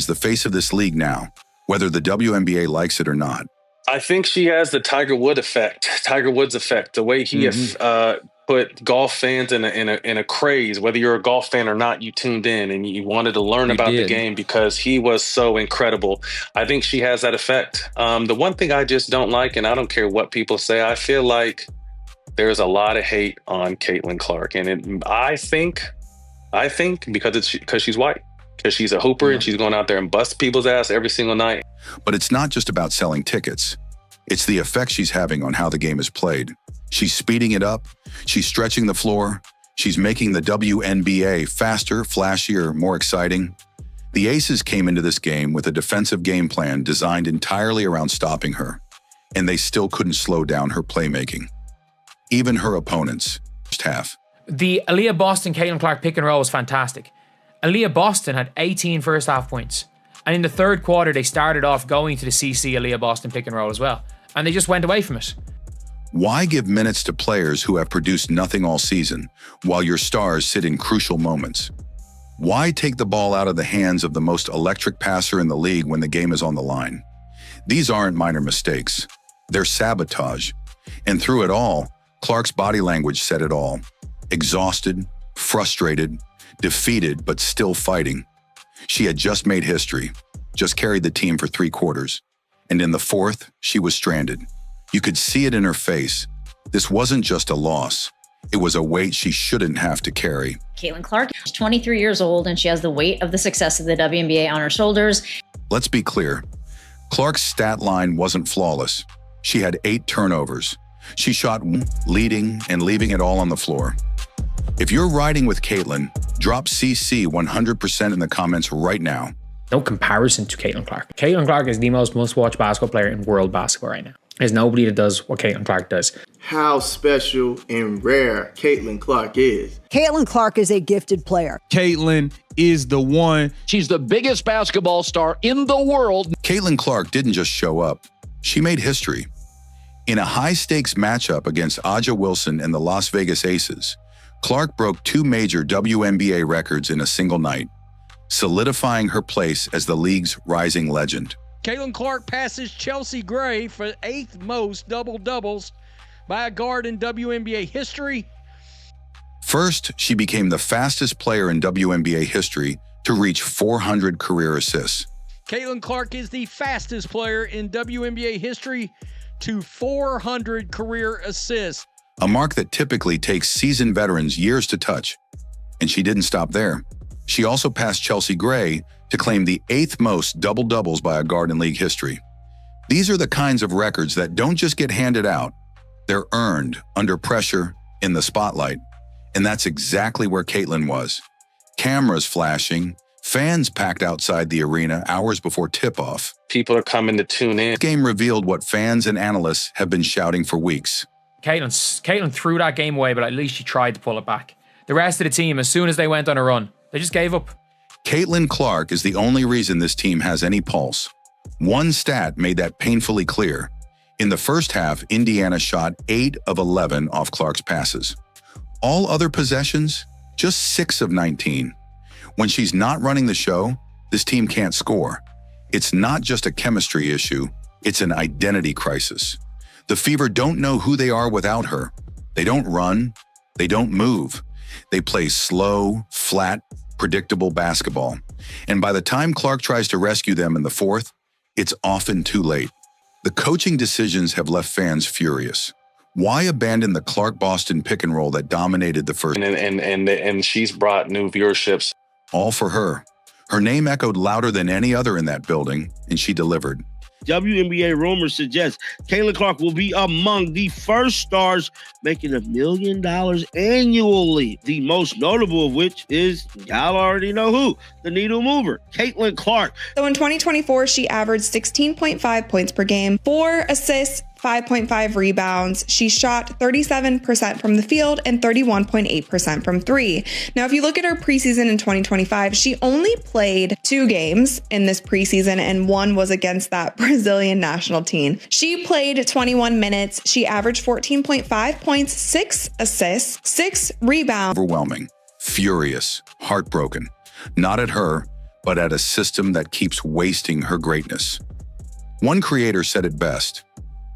Is the face of this league now, whether the WNBA likes it or not. I think she has the Tiger Woods effect, the way he put golf fans in a craze. Whether you're a golf fan or not, you tuned in and you wanted to learn about the game because he was so incredible. I think she has that effect. The one thing I just don't like, and I don't care what people say, I feel like there's a lot of hate on Caitlin Clark, and I think because she's white. Because she's a hooper and she's going out there and bust people's ass every single night. But it's not just about selling tickets. It's the effect she's having on how the game is played. She's speeding it up. She's stretching the floor. She's making the WNBA faster, flashier, more exciting. The Aces came into this game with a defensive game plan designed entirely around stopping her, and they still couldn't slow down her playmaking. Even her opponents. First half. The Aaliyah Boston-Caitlin Clark pick and roll was fantastic. Aaliyah Boston had 18 first half points. And in the third quarter, they started off going to the CC Aaliyah Boston pick and roll as well. And they just went away from it. Why give minutes to players who have produced nothing all season while your stars sit in crucial moments? Why take the ball out of the hands of the most electric passer in the league when the game is on the line? These aren't minor mistakes. They're sabotage. And through it all, Clark's body language said it all. Exhausted, frustrated, defeated, but still fighting. She had just made history, just carried the team for 3 quarters. And in the fourth, she was stranded. You could see it in her face. This wasn't just a loss. It was a weight she shouldn't have to carry. Caitlin Clark is 23 years old, and she has the weight of the success of the WNBA on her shoulders. Let's be clear. Clark's stat line wasn't flawless. She had 8 turnovers. She shot leading and leaving it all on the floor. If you're riding with Caitlin, drop CC 100% in the comments right now. No comparison to Caitlin Clark. Caitlin Clark is the most must-watch basketball player in world basketball right now. There's nobody that does what Caitlin Clark does. How special and rare Caitlin Clark is. Caitlin Clark is a gifted player. Caitlin is the one. She's the biggest basketball star in the world. Caitlin Clark didn't just show up. She made history. In a high-stakes matchup against Aja Wilson and the Las Vegas Aces, Clark broke 2 major WNBA records in a single night, solidifying her place as the league's rising legend. Caitlin Clark passes Chelsea Gray for 8th most double-doubles by a guard in WNBA history. First, she became the fastest player in WNBA history to reach 400 career assists. Caitlin Clark is the fastest player in WNBA history to 400 career assists. A mark that typically takes seasoned veterans years to touch. And she didn't stop there. She also passed Chelsea Gray to claim the 8th most double-doubles by a guard in league history. These are the kinds of records that don't just get handed out. They're earned under pressure in the spotlight. And that's exactly where Caitlin was. Cameras flashing, fans packed outside the arena hours before tip-off. People are coming to tune in. This game revealed what fans and analysts have been shouting for weeks. Caitlin threw that game away, but at least she tried to pull it back. The rest of the team, as soon as they went on a run, they just gave up. Caitlin Clark is the only reason this team has any pulse. One stat made that painfully clear. In the first half, Indiana shot 8 of 11 off Clark's passes. All other possessions, just 6 of 19. When she's not running the show, this team can't score. It's not just a chemistry issue, it's an identity crisis. The Fever don't know who they are without her. They don't run, they don't move. They play slow, flat, predictable basketball. And by the time Clark tries to rescue them in the fourth, it's often too late. The coaching decisions have left fans furious. Why abandon the Clark-Boston pick and roll that dominated the first? And she's brought new viewerships. All for her. Her name echoed louder than any other in that building, and she delivered. WNBA rumors suggest Caitlin Clark will be among the first stars making $1 million annually. The most notable of which is, y'all already know who, the needle mover, Caitlin Clark. So in 2024, she averaged 16.5 points per game, 4 assists, 5.5 rebounds. She shot 37% from the field and 31.8% from 3. Now, if you look at her preseason in 2025, she only played 2 games in this preseason, and one was against that Brazilian national team. She played 21 minutes. She averaged 14.5 points, 6 assists, 6 rebounds. Overwhelming, furious, heartbroken. Not at her, but at a system that keeps wasting her greatness. One creator said it best,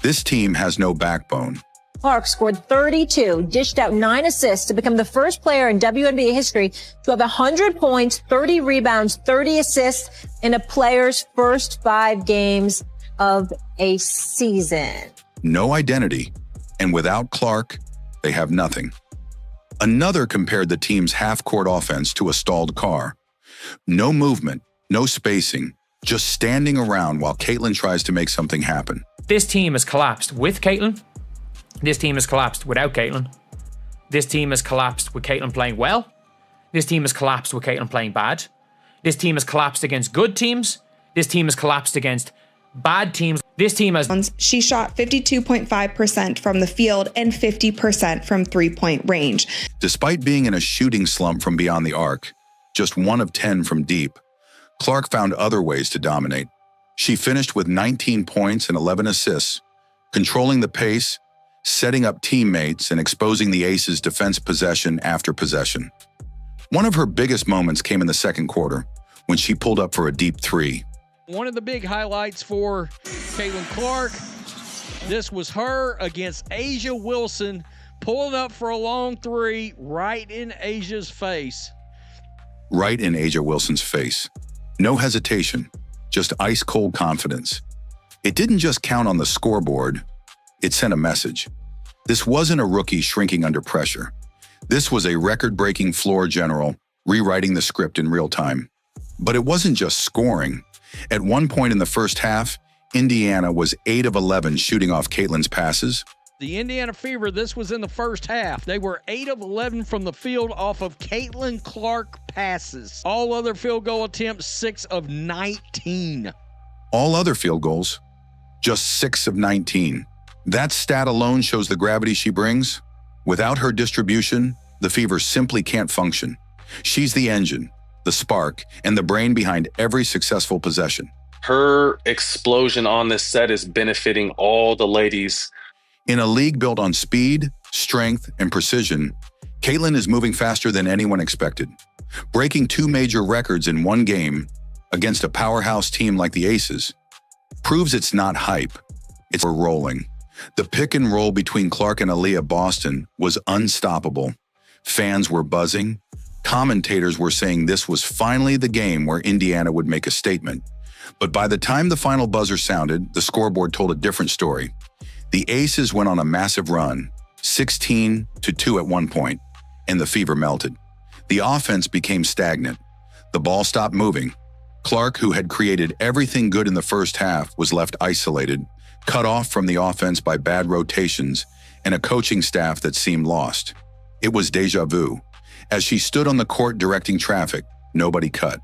"This team has no backbone." Clark scored 32, dished out 9 assists to become the first player in WNBA history to have 100 points, 30 rebounds, 30 assists in a player's first 5 games of a season. No identity, and without Clark, they have nothing. Another compared the team's half-court offense to a stalled car. No movement, no spacing, just standing around while Caitlin tries to make something happen. This team has collapsed with Caitlin. This team has collapsed without Caitlin. This team has collapsed with Caitlin playing well. This team has collapsed with Caitlin playing bad. This team has collapsed against good teams. This team has collapsed against bad teams. This team has... She shot 52.5% from the field and 50% from three-point range. Despite being in a shooting slump from beyond the arc, just 1 of 10 from deep, Clark found other ways to dominate. She finished with 19 points and 11 assists, controlling the pace, setting up teammates, and exposing the Aces' defense possession after possession. One of her biggest moments came in the second quarter, when she pulled up for a deep 3. One of the big highlights for Caitlin Clark, this was her against Asia Wilson, pulling up for a long 3 right in Asia's face. Right in Asia Wilson's face. No hesitation, just ice-cold confidence. It didn't just count on the scoreboard, it sent a message. This wasn't a rookie shrinking under pressure. This was a record-breaking floor general rewriting the script in real time. But it wasn't just scoring. At one point in the first half, Indiana was 8 of 11 shooting off Caitlin's passes. The Indiana Fever, this was in the first half. They were 8 of 11 from the field off of Caitlin Clark passes. All other field goal attempts, 6 of 19. All other field goals, just 6 of 19. That stat alone shows the gravity she brings. Without her distribution, the Fever simply can't function. She's the engine, the spark, and the brain behind every successful possession. Her explosion on this set is benefiting all the ladies. In a league built on speed, strength, and precision, Caitlin is moving faster than anyone expected. Breaking 2 major records in one game against a powerhouse team like the Aces proves it's not hype, it's rolling. The pick and roll between Clark and Aaliyah Boston was unstoppable. Fans were buzzing. Commentators were saying this was finally the game where Indiana would make a statement. But by the time the final buzzer sounded, the scoreboard told a different story. The Aces went on a massive run, 16-2 at one point, and the Fever melted. The offense became stagnant. The ball stopped moving. Clark, who had created everything good in the first half, was left isolated, cut off from the offense by bad rotations and a coaching staff that seemed lost. It was deja vu. As she stood on the court directing traffic, nobody cut.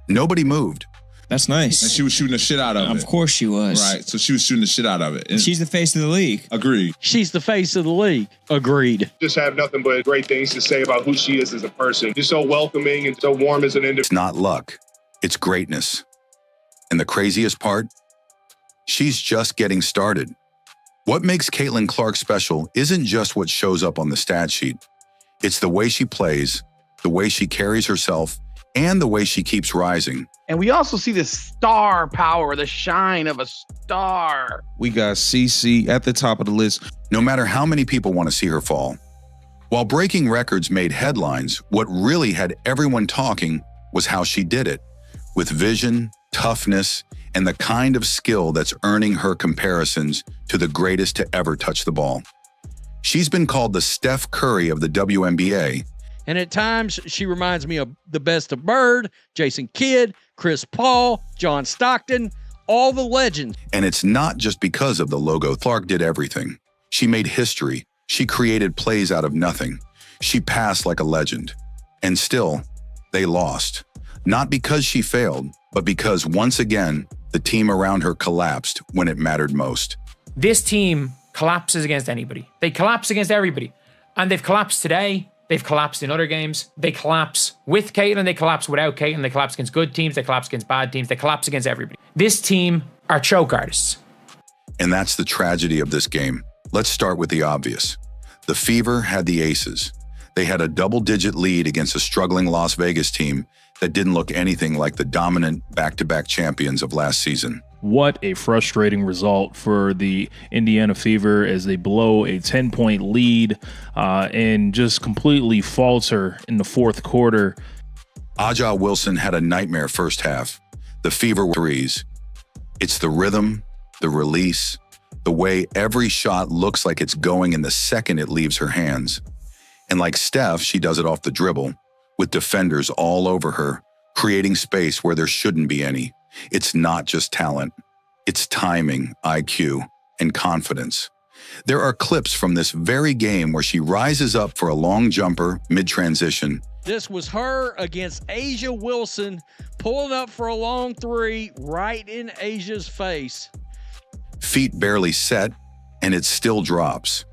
Nobody moved. That's nice. And she was shooting the shit out of it. Of course she was. Right, so she was shooting the shit out of it. And she's the face of the league. Agreed. She's the face of the league. Agreed. Just have nothing but great things to say about who she is as a person. Just so welcoming and so warm as an individual. It's not luck. It's greatness. And the craziest part? She's just getting started. What makes Caitlin Clark special isn't just what shows up on the stat sheet. It's the way she plays, the way she carries herself, and the way she keeps rising. And we also see the star power, the shine of a star. We got CC at the top of the list. No matter how many people want to see her fall. While breaking records made headlines, what really had everyone talking was how she did it. With vision, toughness, and the kind of skill that's earning her comparisons to the greatest to ever touch the ball. She's been called the Steph Curry of the WNBA. And at times, she reminds me of the best of Bird, Jason Kidd, Chris Paul, John Stockton, all the legends. And it's not just because of the logo. Clark did everything. She made history. She created plays out of nothing. She passed like a legend. And still, they lost. Not because she failed, but because once again, the team around her collapsed when it mattered most. This team collapses against anybody. They collapse against everybody. And they've collapsed today. They've collapsed in other games. They collapse with Caitlin. They collapse without Caitlin. They collapse against good teams. They collapse against bad teams. They collapse against everybody. This team are choke artists. And that's the tragedy of this game. Let's start with the obvious. The Fever had the Aces. They had a double-digit lead against a struggling Las Vegas team that didn't look anything like the dominant back-to-back champions of last season. What a frustrating result for the Indiana Fever as they blow a 10-point lead and just completely falter in the fourth quarter. Aja Wilson had a nightmare first half. The Fever threes. It's the rhythm, the release, the way every shot looks like it's going in the second it leaves her hands. And like Steph, she does it off the dribble, with defenders all over her, creating space where there shouldn't be any. It's not just talent. It's timing, IQ, and confidence. There are clips from this very game where she rises up for a long jumper mid-transition. This was her against Asia Wilson, pulling up for a long three right in Asia's face. Feet barely set, and it still drops.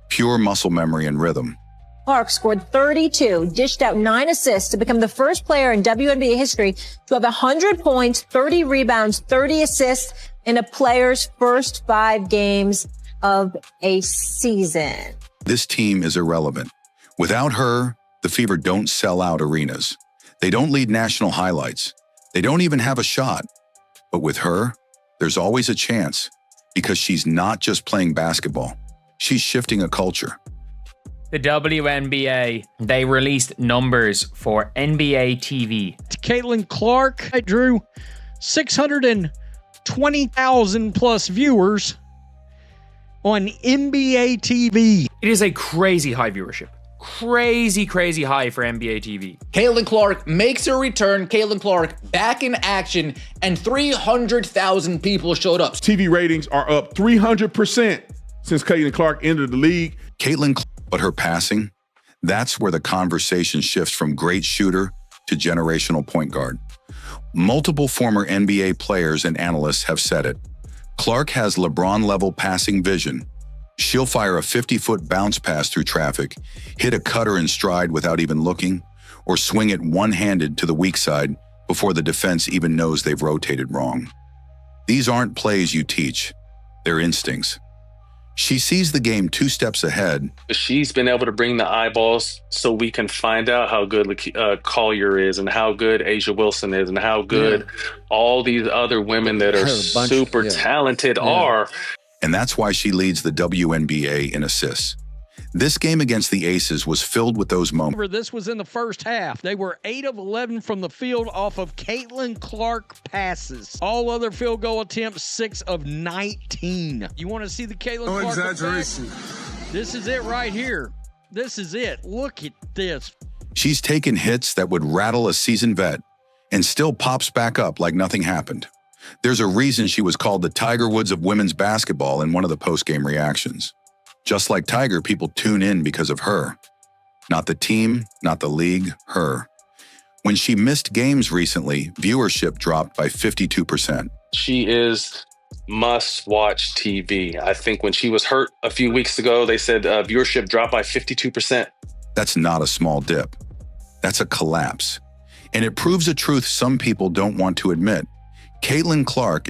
Pure muscle memory and rhythm. Clark scored 32, dished out 9 assists to become the first player in WNBA history to have 100 points, 30 rebounds, 30 assists in a player's first 5 games of a season. This team is irrelevant. Without her, the Fever don't sell out arenas. They don't lead national highlights. They don't even have a shot. But with her, there's always a chance because she's not just playing basketball. She's shifting a culture. The WNBA, they released numbers for NBA TV. Caitlin Clark drew 620,000 plus viewers on NBA TV. It is a crazy high viewership. Crazy high for NBA TV. Caitlin Clark makes her return. Caitlin Clark back in action, and 300,000 people showed up. TV ratings are up 300% since Caitlin Clark entered the league. But her passing, that's where the conversation shifts from great shooter to generational point guard. Multiple former NBA players and analysts have said it. Clark has LeBron-level passing vision. She'll fire a 50-foot bounce pass through traffic, hit a cutter in stride without even looking, or swing it one-handed to the weak side before the defense even knows they've rotated wrong. These aren't plays you teach. They're instincts. She sees the game 2 steps ahead. She's been able to bring the eyeballs so we can find out how good Collier is and how good Asia Wilson is and how good all these other women that are super talented are. And that's why she leads the WNBA in assists. This game against the Aces was filled with those moments. This was in the first half. They were 8 of 11 from the field off of Caitlin Clark passes. All other field goal attempts, 6 of 19. You want to see the Caitlin Clark exaggeration effect? This is it right here. This is it. Look at this. She's taken hits that would rattle a seasoned vet and still pops back up like nothing happened. There's a reason she was called the Tiger Woods of women's basketball in one of the post-game reactions. Just like Tiger, people tune in because of her. Not the team, not the league, her. When she missed games recently, viewership dropped by 52%. She is must-watch TV. I think when she was hurt a few weeks ago, they said viewership dropped by 52%. That's not a small dip. That's a collapse. And it proves a truth some people don't want to admit. Caitlin Clark is